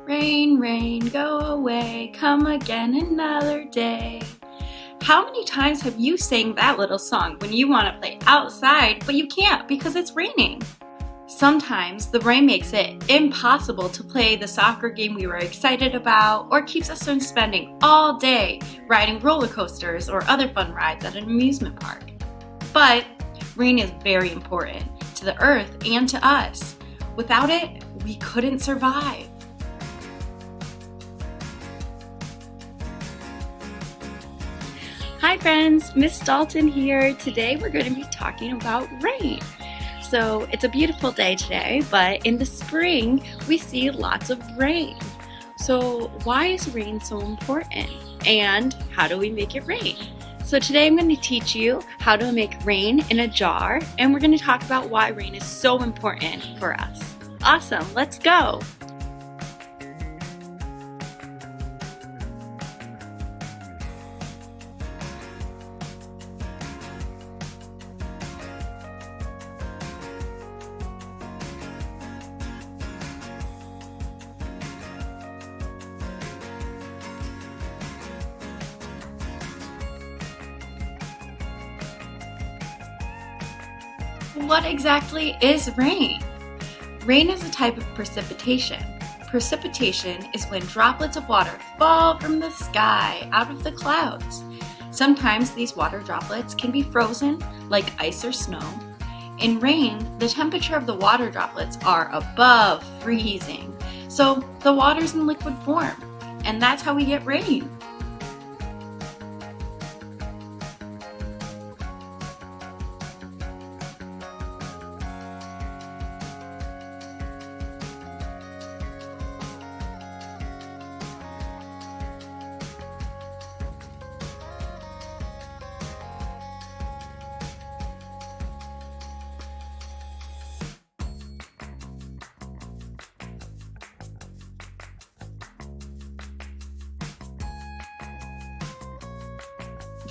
Rain, rain, go away, come again another day. How many times have you sang that little song when you want to play outside, but you can't because it's raining? Sometimes the rain makes it impossible to play the soccer game we were excited about or keeps us from spending all day riding roller coasters or other fun rides at an amusement park. But rain is very important to the earth and to us. Without it, we couldn't survive. Hi friends, Miss Dalton here. Today we're going to be talking about rain. So it's a beautiful day today, but in the spring we see lots of rain. So why is rain so important? And how do we make it rain? So today I'm going to teach you how to make rain in a jar, and we're going to talk about why rain is so important for us. Awesome, let's go! What exactly is rain? Rain is a type of precipitation. Precipitation is when droplets of water fall from the sky out of the clouds. Sometimes these water droplets can be frozen, like ice or snow. In rain, the temperature of the water droplets are above freezing, so the water's in liquid form, and that's how we get rain.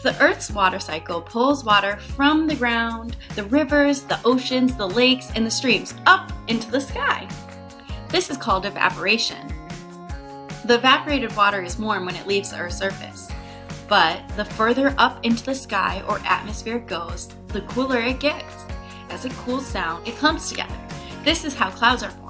The Earth's water cycle pulls water from the ground, the rivers, the oceans, the lakes, and the streams up into the sky. This is called evaporation. The evaporated water is warm when it leaves the Earth's surface, but the further up into the sky or atmosphere it goes, the cooler it gets. As it cools down, it clumps together. This is how clouds are formed.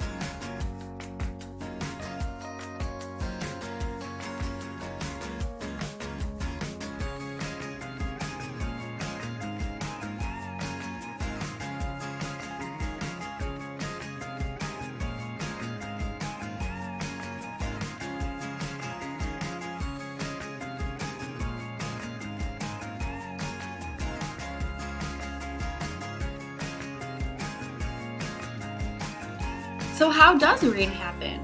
So how does rain happen?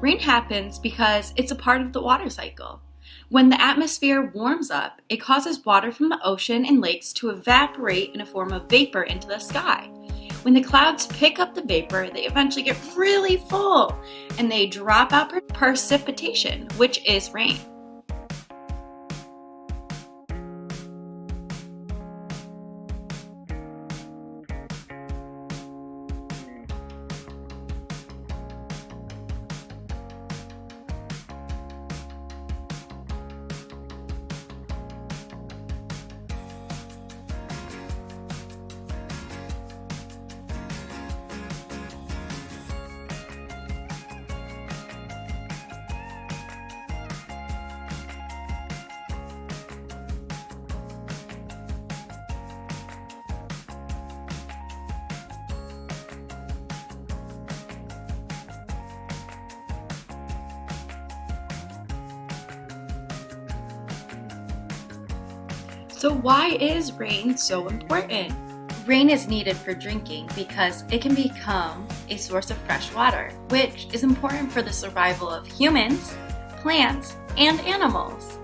Rain happens because it's a part of the water cycle. When the atmosphere warms up, it causes water from the ocean and lakes to evaporate in a form of vapor into the sky. When the clouds pick up the vapor, they eventually get really full and they drop out precipitation, which is rain. So why is rain so important? Rain is needed for drinking because it can become a source of fresh water, which is important for the survival of humans, plants, and animals.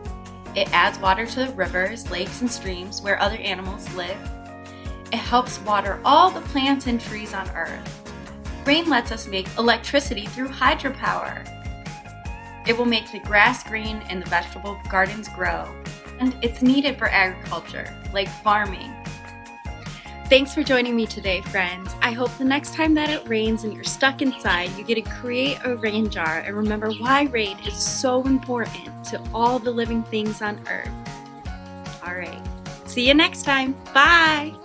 It adds water to the rivers, lakes, and streams where other animals live. It helps water all the plants and trees on Earth. Rain lets us make electricity through hydropower. It will make the grass green and the vegetable gardens grow. And it's needed for agriculture, like farming. Thanks for joining me today, friends. I hope the next time that it rains and you're stuck inside, you get to create a rain jar and remember why rain is so important to all the living things on earth. All right, see you next time. Bye.